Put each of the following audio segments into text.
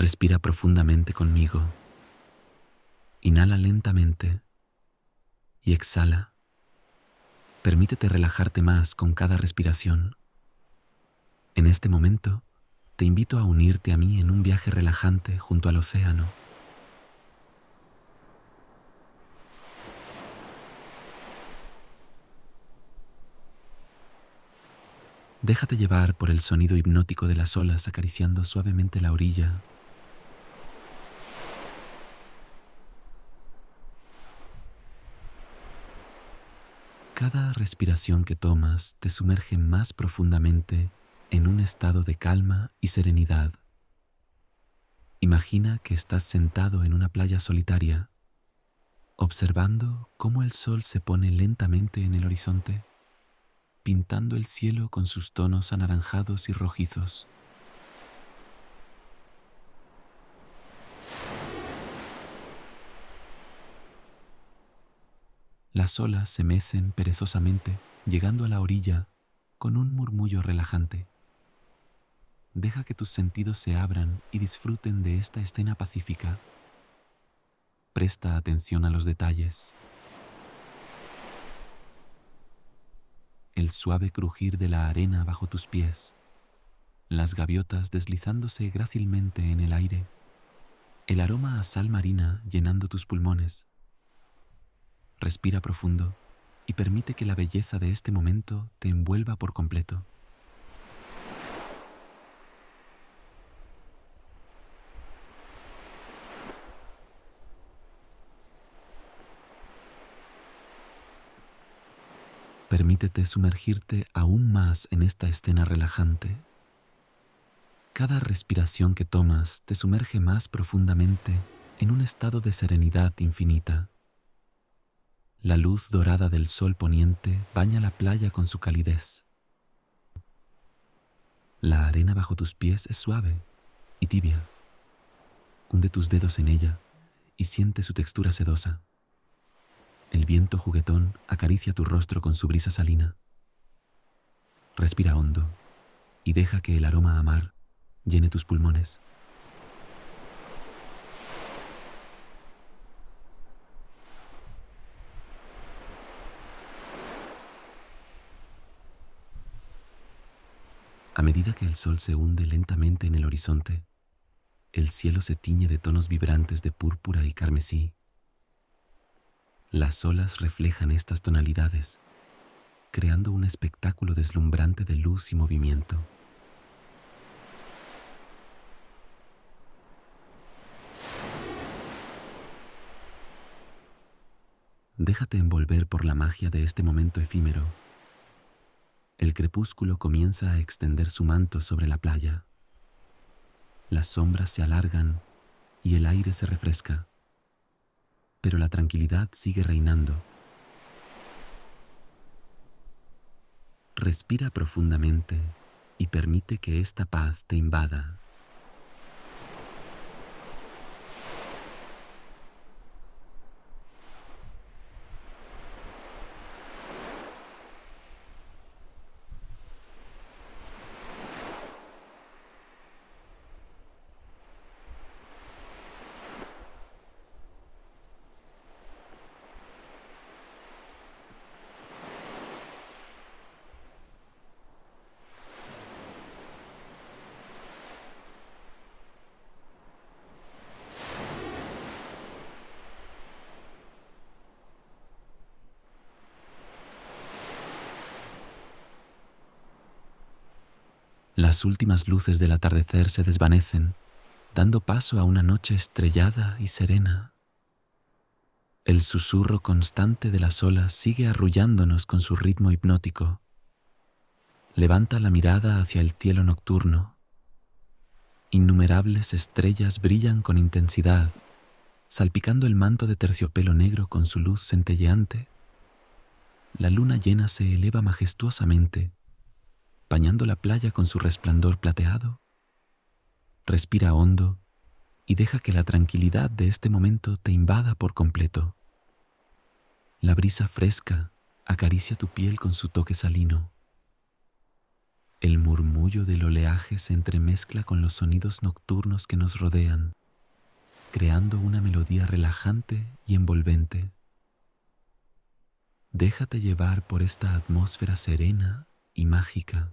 Respira profundamente conmigo. Inhala lentamente y exhala. Permítete relajarte más con cada respiración. En este momento, te invito a unirte a mí en un viaje relajante junto al océano. Déjate llevar por el sonido hipnótico de las olas acariciando suavemente la orilla. Cada respiración que tomas te sumerge más profundamente en un estado de calma y serenidad. Imagina que estás sentado en una playa solitaria, observando cómo el sol se pone lentamente en el horizonte, pintando el cielo con sus tonos anaranjados y rojizos. Las olas se mecen perezosamente, llegando a la orilla con un murmullo relajante. Deja que tus sentidos se abran y disfruten de esta escena pacífica. Presta atención a los detalles. El suave crujir de la arena bajo tus pies, las gaviotas deslizándose grácilmente en el aire, el aroma a sal marina llenando tus pulmones. Respira profundo y permite que la belleza de este momento te envuelva por completo. Permítete sumergirte aún más en esta escena relajante. Cada respiración que tomas te sumerge más profundamente en un estado de serenidad infinita. La luz dorada del sol poniente baña la playa con su calidez. La arena bajo tus pies es suave y tibia. Hunde tus dedos en ella y siente su textura sedosa. El viento juguetón acaricia tu rostro con su brisa salina. Respira hondo y deja que el aroma a mar llene tus pulmones. A medida que el sol se hunde lentamente en el horizonte, el cielo se tiñe de tonos vibrantes de púrpura y carmesí. Las olas reflejan estas tonalidades, creando un espectáculo deslumbrante de luz y movimiento. Déjate envolver por la magia de este momento efímero. El crepúsculo comienza a extender su manto sobre la playa. Las sombras se alargan y el aire se refresca, pero la tranquilidad sigue reinando. Respira profundamente y permite que esta paz te invada. Las últimas luces del atardecer se desvanecen, dando paso a una noche estrellada y serena. El susurro constante de las olas sigue arrullándonos con su ritmo hipnótico. Levanta la mirada hacia el cielo nocturno. Innumerables estrellas brillan con intensidad, salpicando el manto de terciopelo negro con su luz centelleante. La luna llena se eleva majestuosamente, bañando la playa con su resplandor plateado. Respira hondo y deja que la tranquilidad de este momento te invada por completo. La brisa fresca acaricia tu piel con su toque salino. El murmullo del oleaje se entremezcla con los sonidos nocturnos que nos rodean, creando una melodía relajante y envolvente. Déjate llevar por esta atmósfera serena y mágica.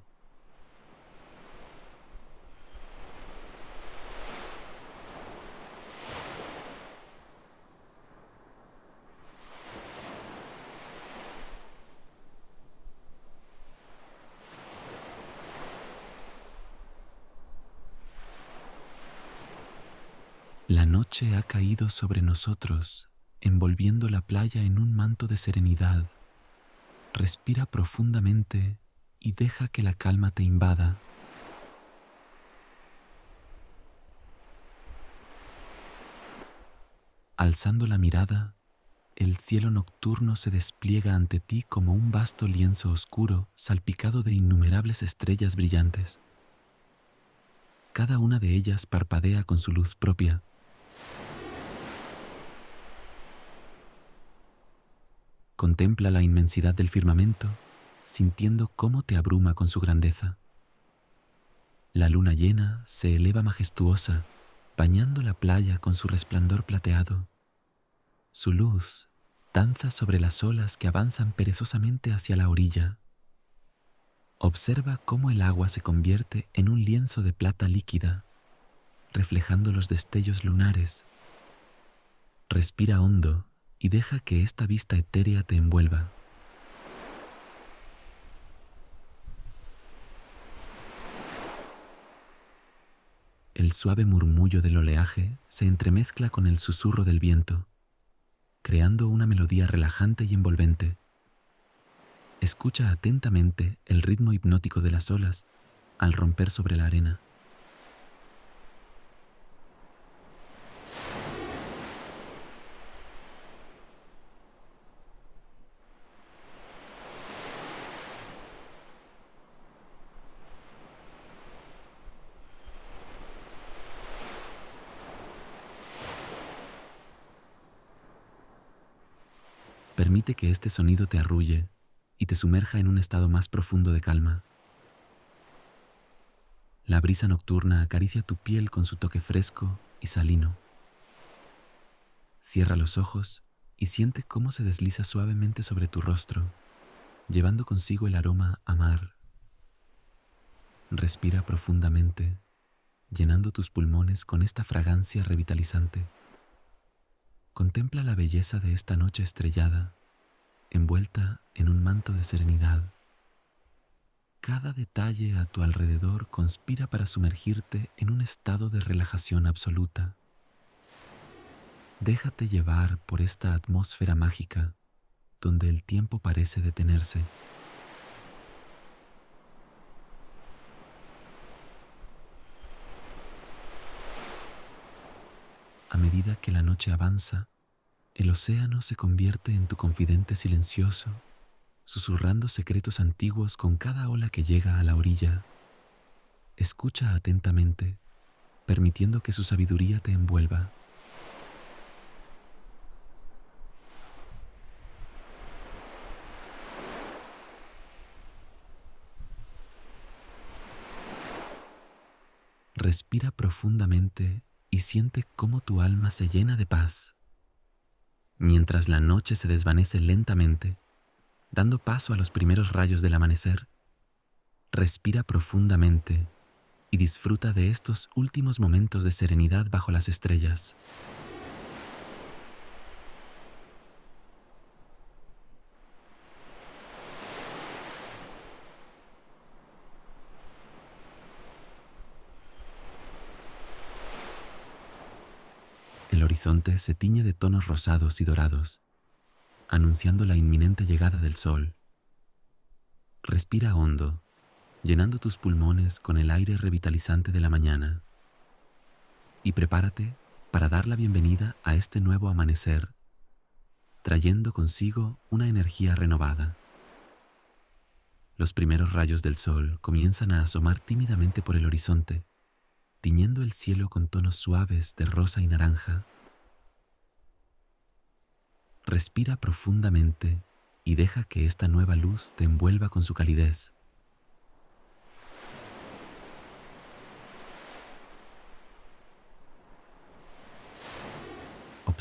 La noche ha caído sobre nosotros, envolviendo la playa en un manto de serenidad. Respira profundamente y deja que la calma te invada. Alzando la mirada, el cielo nocturno se despliega ante ti como un vasto lienzo oscuro salpicado de innumerables estrellas brillantes. Cada una de ellas parpadea con su luz propia. Contempla la inmensidad del firmamento, sintiendo cómo te abruma con su grandeza. La luna llena se eleva majestuosa, bañando la playa con su resplandor plateado. Su luz danza sobre las olas que avanzan perezosamente hacia la orilla. Observa cómo el agua se convierte en un lienzo de plata líquida, reflejando los destellos lunares. Respira hondo y deja que esta vista etérea te envuelva. El suave murmullo del oleaje se entremezcla con el susurro del viento, creando una melodía relajante y envolvente. Escucha atentamente el ritmo hipnótico de las olas al romper sobre la arena. Permite que este sonido te arrulle y te sumerja en un estado más profundo de calma. La brisa nocturna acaricia tu piel con su toque fresco y salino. Cierra los ojos y siente cómo se desliza suavemente sobre tu rostro, llevando consigo el aroma a mar. Respira profundamente, llenando tus pulmones con esta fragancia revitalizante. Contempla la belleza de esta noche estrellada, envuelta en un manto de serenidad. Cada detalle a tu alrededor conspira para sumergirte en un estado de relajación absoluta. Déjate llevar por esta atmósfera mágica, donde el tiempo parece detenerse. A medida que la noche avanza, el océano se convierte en tu confidente silencioso, susurrando secretos antiguos con cada ola que llega a la orilla. Escucha atentamente, permitiendo que su sabiduría te envuelva. Respira profundamente y siente cómo tu alma se llena de paz. Mientras la noche se desvanece lentamente, dando paso a los primeros rayos del amanecer, respira profundamente y disfruta de estos últimos momentos de serenidad bajo las estrellas. El horizonte se tiñe de tonos rosados y dorados, anunciando la inminente llegada del sol. Respira hondo, llenando tus pulmones con el aire revitalizante de la mañana. Y prepárate para dar la bienvenida a este nuevo amanecer, trayendo consigo una energía renovada. Los primeros rayos del sol comienzan a asomar tímidamente por el horizonte, tiñendo el cielo con tonos suaves de rosa y naranja. Respira profundamente y deja que esta nueva luz te envuelva con su calidez.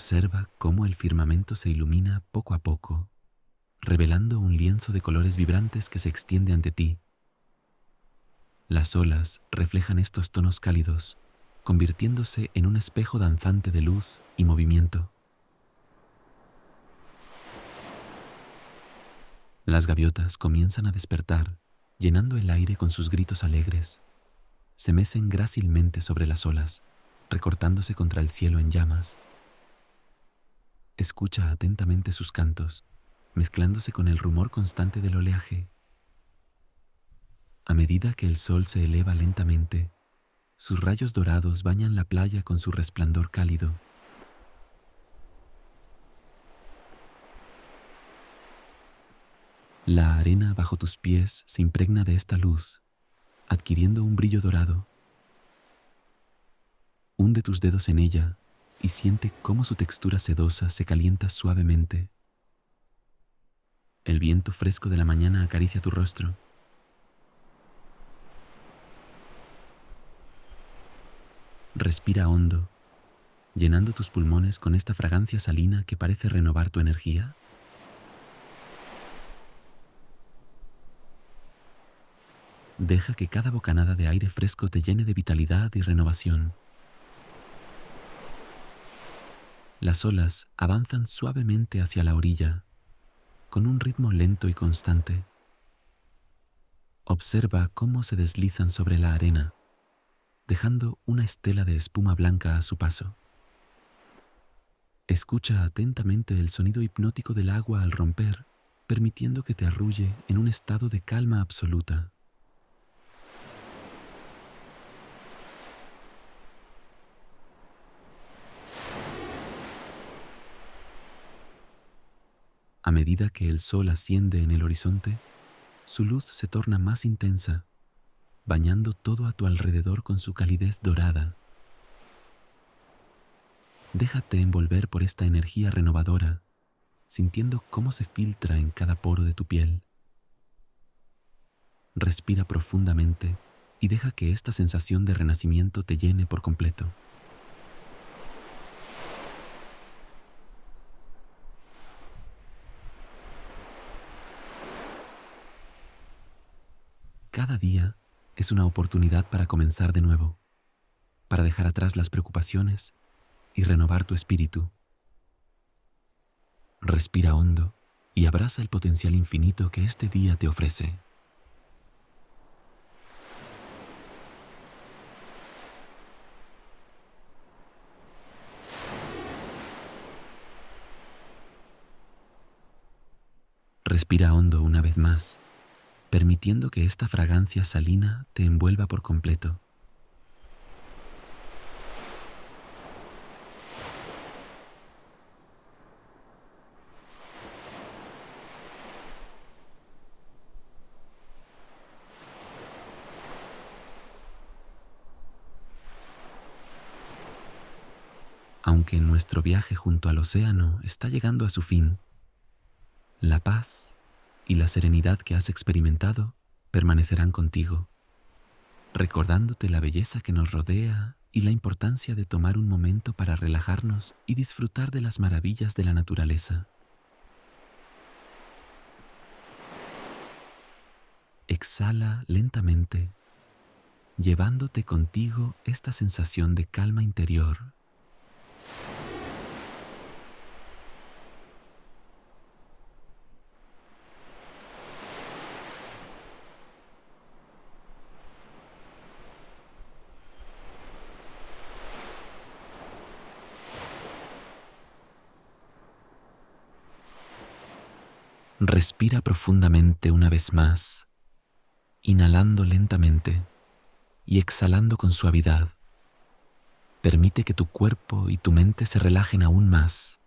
Observa cómo el firmamento se ilumina poco a poco, revelando un lienzo de colores vibrantes que se extiende ante ti. Las olas reflejan estos tonos cálidos, convirtiéndose en un espejo danzante de luz y movimiento. Las gaviotas comienzan a despertar, llenando el aire con sus gritos alegres. Se mecen grácilmente sobre las olas, recortándose contra el cielo en llamas. Escucha atentamente sus cantos, mezclándose con el rumor constante del oleaje. A medida que el sol se eleva lentamente, sus rayos dorados bañan la playa con su resplandor cálido. La arena bajo tus pies se impregna de esta luz, adquiriendo un brillo dorado. Hunde tus dedos en ella y siente cómo su textura sedosa se calienta suavemente. El viento fresco de la mañana acaricia tu rostro. Respira hondo, llenando tus pulmones con esta fragancia salina que parece renovar tu energía. Deja que cada bocanada de aire fresco te llene de vitalidad y renovación. Las olas avanzan suavemente hacia la orilla, con un ritmo lento y constante. Observa cómo se deslizan sobre la arena, dejando una estela de espuma blanca a su paso. Escucha atentamente el sonido hipnótico del agua al romper, permitiendo que te arrulle en un estado de calma absoluta. A medida que el sol asciende en el horizonte, su luz se torna más intensa, bañando todo a tu alrededor con su calidez dorada. Déjate envolver por esta energía renovadora, sintiendo cómo se filtra en cada poro de tu piel. Respira profundamente y deja que esta sensación de renacimiento te llene por completo. Cada día es una oportunidad para comenzar de nuevo, para dejar atrás las preocupaciones y renovar tu espíritu. Respira hondo y abraza el potencial infinito que este día te ofrece. Respira hondo una vez más, permitiendo que esta fragancia salina te envuelva por completo. Aunque nuestro viaje junto al océano está llegando a su fin, la paz y la serenidad que has experimentado permanecerán contigo, recordándote la belleza que nos rodea y la importancia de tomar un momento para relajarnos y disfrutar de las maravillas de la naturaleza. Exhala lentamente, llevándote contigo esta sensación de calma interior. Respira profundamente una vez más, inhalando lentamente y exhalando con suavidad. Permite que tu cuerpo y tu mente se relajen aún más.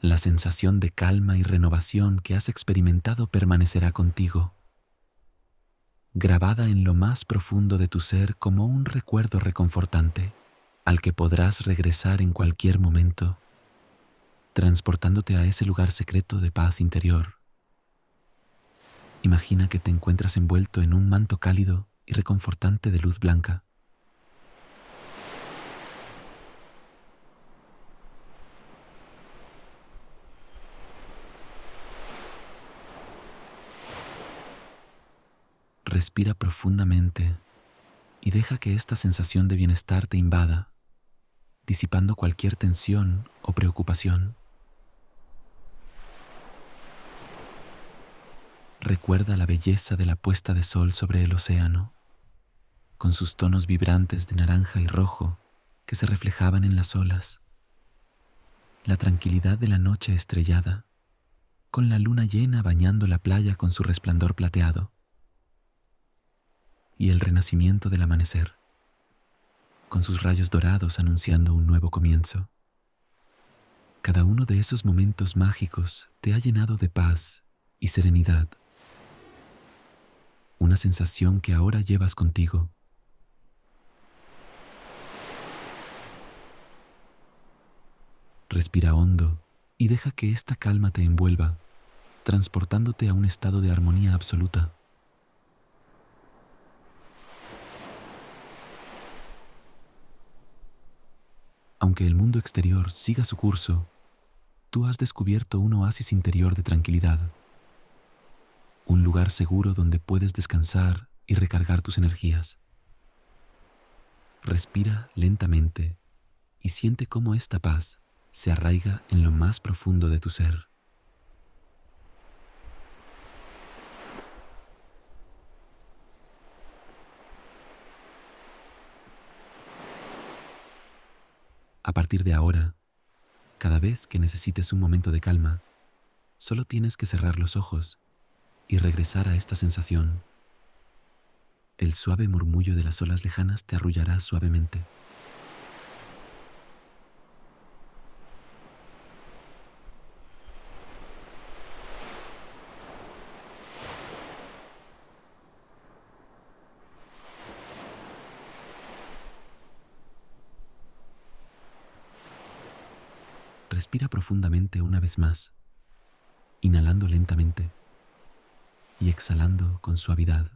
La sensación de calma y renovación que has experimentado permanecerá contigo, grabada en lo más profundo de tu ser como un recuerdo reconfortante, al que podrás regresar en cualquier momento, transportándote a ese lugar secreto de paz interior. Imagina que te encuentras envuelto en un manto cálido y reconfortante de luz blanca. Respira profundamente y deja que esta sensación de bienestar te invada, disipando cualquier tensión o preocupación. Recuerda la belleza de la puesta de sol sobre el océano, con sus tonos vibrantes de naranja y rojo que se reflejaban en las olas, la tranquilidad de la noche estrellada, con la luna llena bañando la playa con su resplandor plateado, y el renacimiento del amanecer, con sus rayos dorados anunciando un nuevo comienzo. Cada uno de esos momentos mágicos te ha llenado de paz y serenidad, una sensación que ahora llevas contigo. Respira hondo y deja que esta calma te envuelva, transportándote a un estado de armonía absoluta. Aunque el mundo exterior siga su curso, tú has descubierto un oasis interior de tranquilidad, un lugar seguro donde puedes descansar y recargar tus energías. Respira lentamente y siente cómo esta paz se arraiga en lo más profundo de tu ser. A partir de ahora, cada vez que necesites un momento de calma, solo tienes que cerrar los ojos y regresar a esta sensación. El suave murmullo de las olas lejanas te arrullará suavemente. Respira profundamente una vez más, inhalando lentamente y exhalando con suavidad.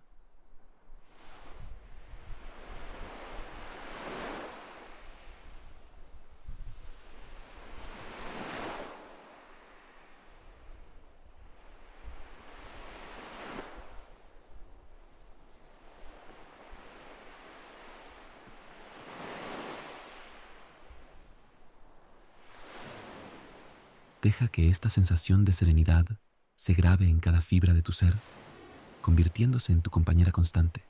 Deja que esta sensación de serenidad se grabe en cada fibra de tu ser, convirtiéndose en tu compañera constante.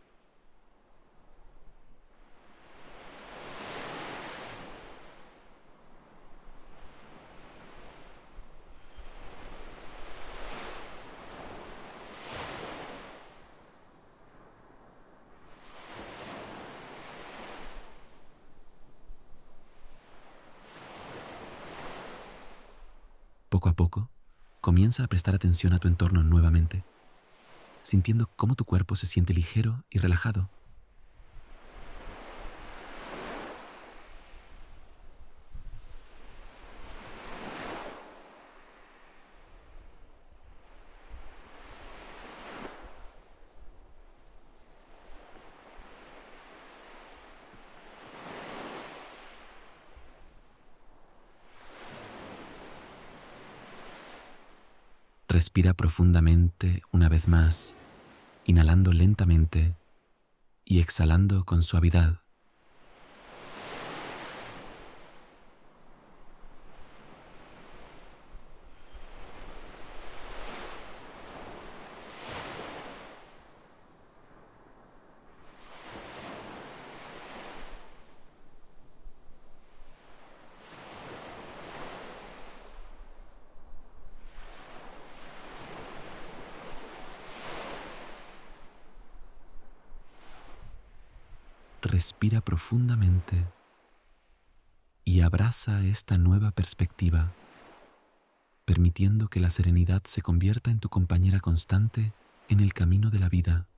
Poco a poco, comienza a prestar atención a tu entorno nuevamente, sintiendo cómo tu cuerpo se siente ligero y relajado. Respira profundamente una vez más, inhalando lentamente y exhalando con suavidad. Respira profundamente y abraza esta nueva perspectiva, permitiendo que la serenidad se convierta en tu compañera constante en el camino de la vida.